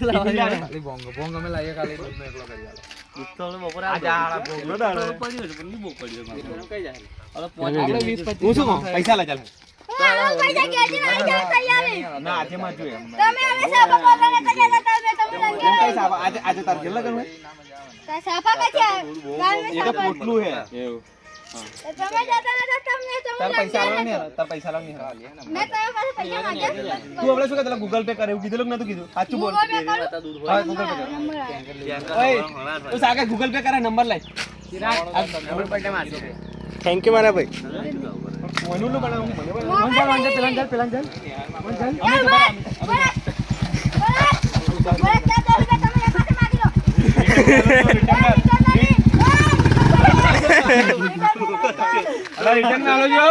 ખાલી ભોંગ અમે લાવીએ ખાલી દૂધનો એકલો કરી આલો. દૂધ તો હવે બપોરે આ જાડા ભોંગનો દાડો પડ્યો છે પણ નહીં બહુ પડ્યો મારે. કઈ જાય હવે આપણે 20-25 હું શું કહું પૈસા લા ચાલ ના આજે માં જોઈએ તમે હવે સાબા પગને તો કેતા તમે કેમ કઈ સાબા આજે તાર ગેલ લગન હોય સાબા કચ્યા ગામે એ તો પોટલું હે એવું તમે જતા નતા તમને તાર પૈસા લાવ ને તાર પૈસા લાવ ને મેં તો પાસે પૈસા માંગ્યા તું આપણે શું કહેતા ગૂગલ પે કરે એવું કીધું નતું કીધું સાચું બોલ હા ગૂગલ પે કરે ઓય તું સાગે ગૂગલ પે કરે નંબર લાય નંબર પૈસા મારજો થેન્ક યુ મારા ભાઈ મોનુલો બનાવ મને પેલા ચાલ અરે રિટર્ન ના આલો જો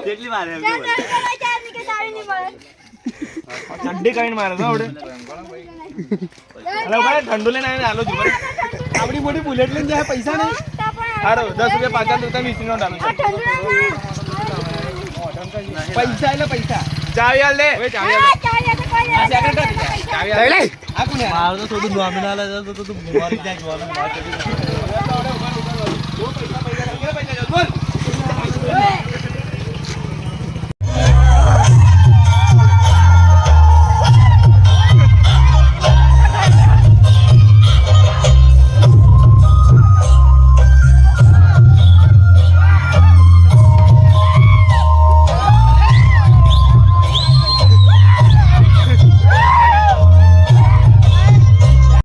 કેટલી વાર હે ચડ્ડી કરીને મારે તો આવડે અરે ભાઈ ઠંડુ લઈને આવીને આલો જો આપડી મોટી બુલેટ લઈને જાય પૈસા નહીં હારો 10 રૂપિયા 50 રૂપિયા મિસ્ત્રી નો ડાલો પૈસા એટલે પૈસા ચાવી આલ દે ઓય ચાવી આલ આ સેક્રેટરી ચાવી આલ લે આ કોને માર તો થોડું નોમિનલ હે તો તું મોરી જાય જોવાનું વાત કરી પૈસા પૈસા બોલ